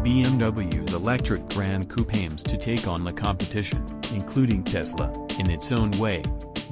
BMW's electric Grand Coupe aims to take on the competition, including Tesla, in its own way.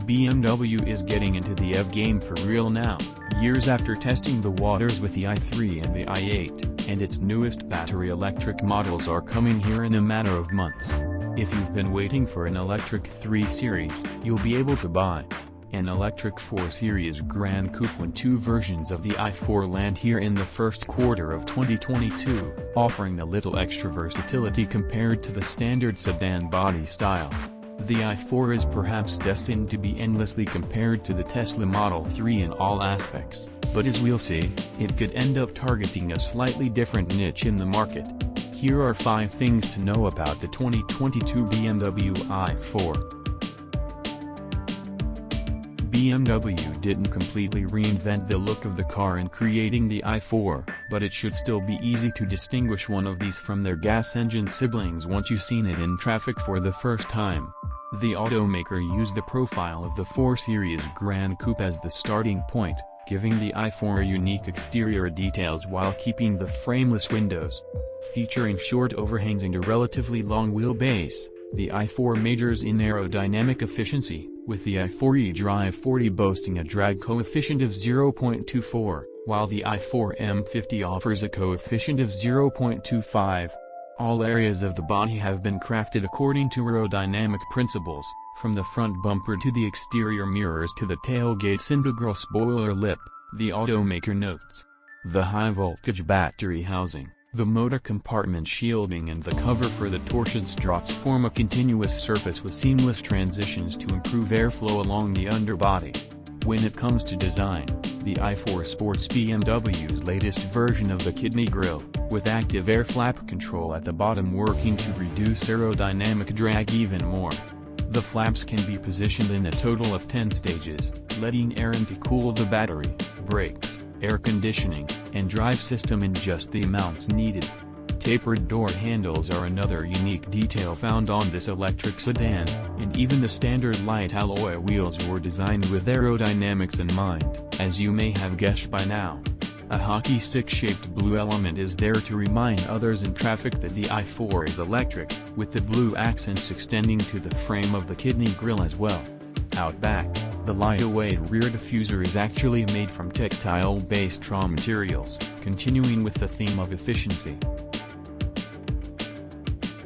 BMW is getting into the EV game for real now, years after testing the waters with the i3 and the i8, and its newest battery electric models are coming here in a matter of months. If you've been waiting for an electric 3 Series, you'll be able to buy an electric 4 Series Grand Coupe when two versions of the i4 land here in the first quarter of 2022, offering a little extra versatility compared to the standard sedan body style. The i4 is perhaps destined to be endlessly compared to the Tesla Model 3 in all aspects, but as we'll see, it could end up targeting a slightly different niche in the market. Here are 5 things to know about the 2022 BMW i4. BMW didn't completely reinvent the look of the car in creating the i4, but it should still be easy to distinguish one of these from their gas engine siblings once you've seen it in traffic for the first time. The automaker used the profile of the 4 Series Grand Coupe as the starting point, giving the i4 unique exterior details while keeping the frameless windows. Featuring short overhangs and a relatively long wheelbase, the i4 majors in aerodynamic efficiency, with the i4 eDrive 40 boasting a drag coefficient of 0.24, while the i4 M50 offers a coefficient of 0.25. All areas of the body have been crafted according to aerodynamic principles, from the front bumper to the exterior mirrors to the tailgate's integral spoiler lip, the automaker notes. The high-voltage battery housing, the motor compartment shielding and the cover for the torsion struts form a continuous surface with seamless transitions to improve airflow along the underbody. When it comes to design, the i4 sports BMW's latest version of the kidney grille, with active air flap control at the bottom working to reduce aerodynamic drag even more. The flaps can be positioned in a total of 10 stages, letting air in to cool the battery, brakes, air conditioning, and drive system in just the amounts needed. Tapered door handles are another unique detail found on this electric sedan, and even the standard light alloy wheels were designed with aerodynamics in mind, as you may have guessed by now. A hockey stick-shaped blue element is there to remind others in traffic that the i4 is electric, with the blue accents extending to the frame of the kidney grille as well. Out back, the lightweight rear diffuser is actually made from textile-based raw materials, continuing with the theme of efficiency.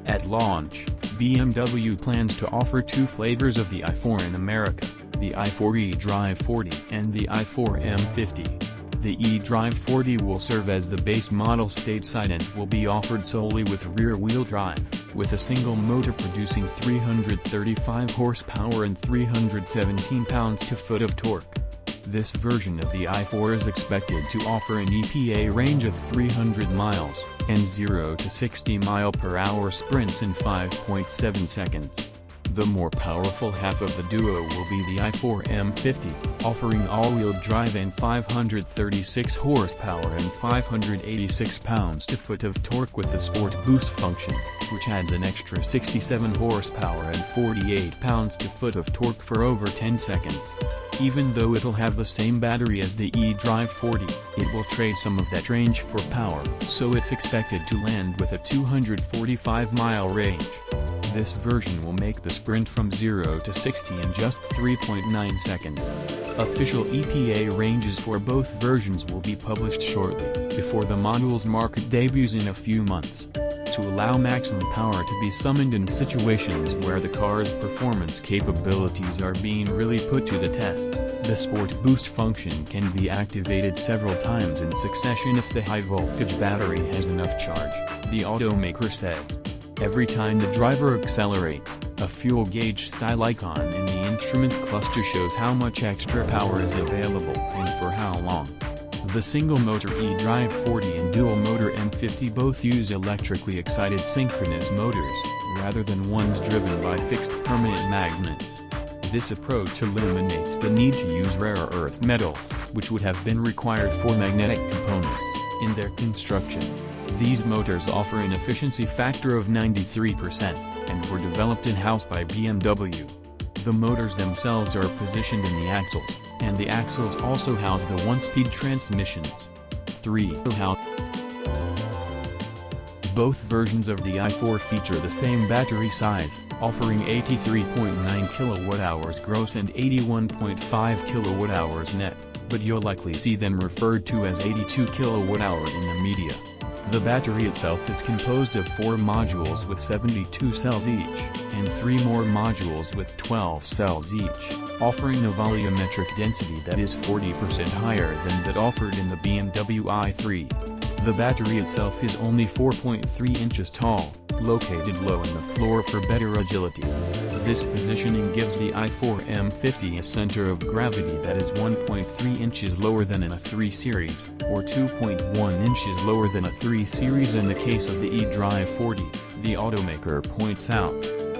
At launch, BMW plans to offer 2 flavors of the i4 in America, the i4 eDrive 40 and the i4 M50. The eDrive 40 will serve as the base model stateside and will be offered solely with rear-wheel drive, with a single motor producing 335 horsepower and 317 pounds-to-foot of torque. This version of the i4 is expected to offer an EPA range of 300 miles, and 0 to 60 mph sprints in 5.7 seconds. The more powerful half of the duo will be the i4 M50, offering all-wheel drive and 536 horsepower and 586 pounds-to-foot of torque with the Sport Boost function, which adds an extra 67 horsepower and 48 pounds-to-foot of torque for over 10 seconds. Even though it'll have the same battery as the eDrive 40, it will trade some of that range for power, so it's expected to land with a 245-mile range. This version will make the sprint from 0 to 60 in just 3.9 seconds. Official EPA ranges for both versions will be published shortly, before the model's market debuts in a few months. To allow maximum power to be summoned in situations where the car's performance capabilities are being really put to the test, the Sport Boost function can be activated several times in succession if the high-voltage battery has enough charge, the automaker says. Every time the driver accelerates, a fuel gauge-style icon in the instrument cluster shows how much extra power is available and for how long. The single-motor eDrive 40 and dual-motor M50 both use electrically excited synchronous motors, rather than ones driven by fixed permanent magnets. This approach eliminates the need to use rare earth metals, which would have been required for magnetic components, in their construction. These motors offer an efficiency factor of 93%, and were developed in-house by BMW. The motors themselves are positioned in the axles, and the axles also house the 1-speed transmissions. 3. Both versions of the i4 feature the same battery size, offering 83.9 kWh gross and 81.5 kWh net, but you'll likely see them referred to as 82 kWh in the media. The battery itself is composed of 4 modules with 72 cells each, and 3 more modules with 12 cells each, offering a volumetric density that is 40% higher than that offered in the BMW i3. The battery itself is only 4.3 inches tall, located low in the floor for better agility. This positioning gives the i4 M50 a center of gravity that is 1.3 inches lower than in a 3 Series, or 2.1 inches lower than a 3 Series in the case of the eDrive 40, the automaker points out.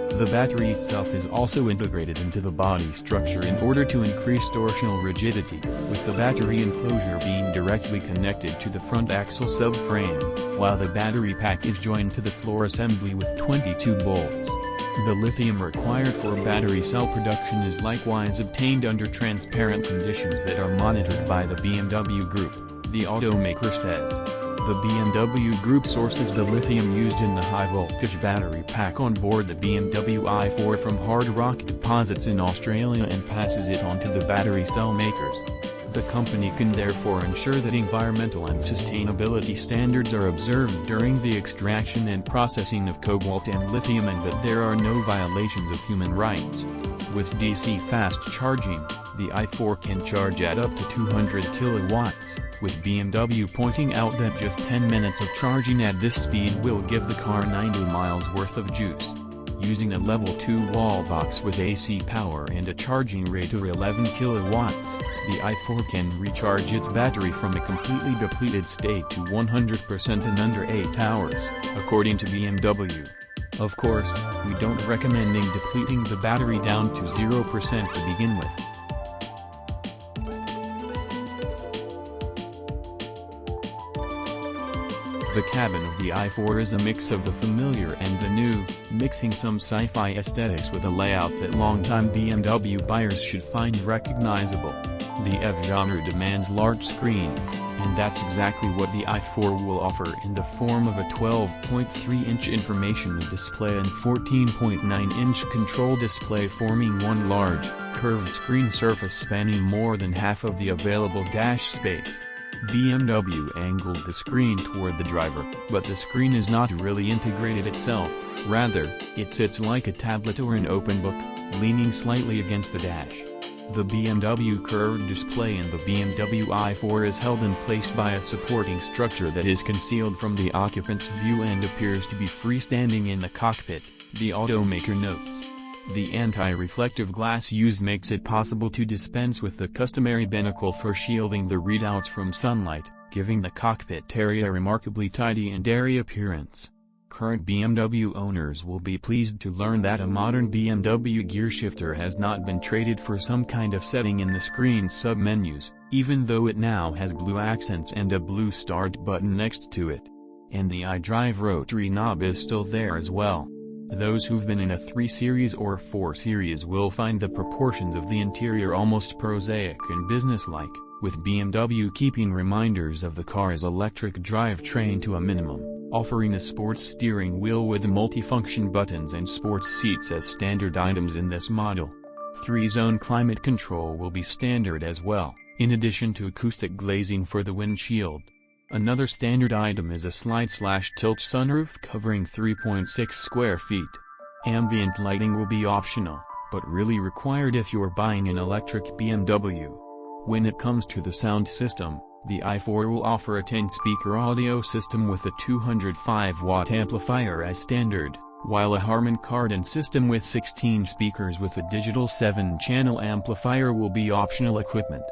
The battery itself is also integrated into the body structure in order to increase torsional rigidity, with the battery enclosure being directly connected to the front axle subframe, while the battery pack is joined to the floor assembly with 22 bolts. The lithium required for battery cell production is likewise obtained under transparent conditions that are monitored by the BMW Group, the automaker says. The BMW Group sources the lithium used in the high-voltage battery pack on board the BMW i4 from hard rock deposits in Australia and passes it on to the battery cell makers. The company can therefore ensure that environmental and sustainability standards are observed during the extraction and processing of cobalt and lithium and that there are no violations of human rights. With DC fast charging, the i4 can charge at up to 200 kilowatts, with BMW pointing out that just 10 minutes of charging at this speed will give the car 90 miles worth of juice. Using a level 2 wall box with AC power and a charging rate of 11 kilowatts, the i4 can recharge its battery from a completely depleted state to 100% in under 8 hours, according to BMW. Of course, we don't recommend depleting the battery down to 0% to begin with. The cabin of the i4 is a mix of the familiar and the new, mixing some sci-fi aesthetics with a layout that longtime BMW buyers should find recognizable. The F genre demands large screens, and that's exactly what the i4 will offer in the form of a 12.3-inch information display and 14.9-inch control display forming one large, curved screen surface spanning more than half of the available dash space. BMW angled the screen toward the driver, but the screen is not really integrated itself, rather, it sits like a tablet or an open book, leaning slightly against the dash. The BMW curved display in the BMW i4 is held in place by a supporting structure that is concealed from the occupant's view and appears to be freestanding in the cockpit, the automaker notes. The anti-reflective glass used makes it possible to dispense with the customary binnacle for shielding the readouts from sunlight, giving the cockpit area a remarkably tidy and airy appearance. Current BMW owners will be pleased to learn that a modern BMW gearshifter has not been traded for some kind of setting in the screen's sub-menus, even though it now has blue accents and a blue start button next to it. And the iDrive rotary knob is still there as well. Those who've been in a 3 Series or 4 Series will find the proportions of the interior almost prosaic and businesslike, with BMW keeping reminders of the car's electric drivetrain to a minimum, offering a sports steering wheel with multifunction buttons and sports seats as standard items in this model. 3-zone climate control will be standard as well, in addition to acoustic glazing for the windshield. Another standard item is a slide/tilt sunroof covering 3.6 square feet. Ambient lighting will be optional, but really required if you're buying an electric BMW. When it comes to the sound system, the i4 will offer a 10-speaker audio system with a 205-watt amplifier as standard, while a Harman Kardon system with 16 speakers with a digital 7-channel amplifier will be optional equipment.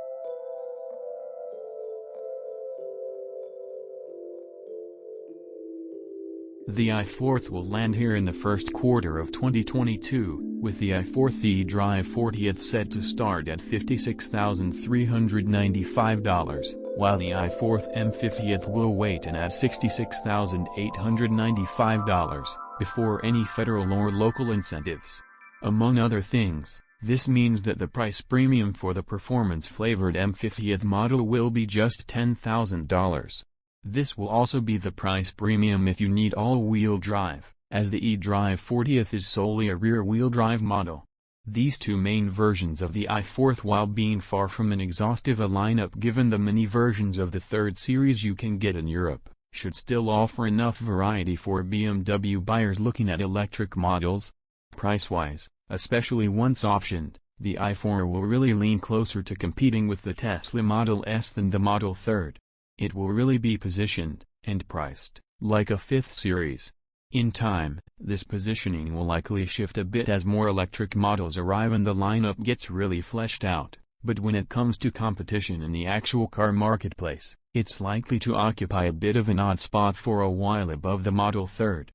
The i4 will land here in the first quarter of 2022, with the i4 eDrive 40 set to start at $56,395, while the i4 M50 will wait in at $66,895, before any federal or local incentives. Among other things, this means that the price premium for the performance-flavored M50 model will be just $10,000. This will also be the price premium if you need all-wheel drive, as the eDrive 40th is solely a rear-wheel drive model. These two main versions of the i4, while being far from an exhaustive lineup given the many versions of the 3rd series you can get in Europe, should still offer enough variety for BMW buyers looking at electric models. Price-wise, especially once optioned, the i4 will really lean closer to competing with the Tesla Model S than the Model 3. It will really be positioned, and priced, like a 5th series. In time, this positioning will likely shift a bit as more electric models arrive and the lineup gets really fleshed out, but when it comes to competition in the actual car marketplace, it's likely to occupy a bit of an odd spot for a while above the Model 3.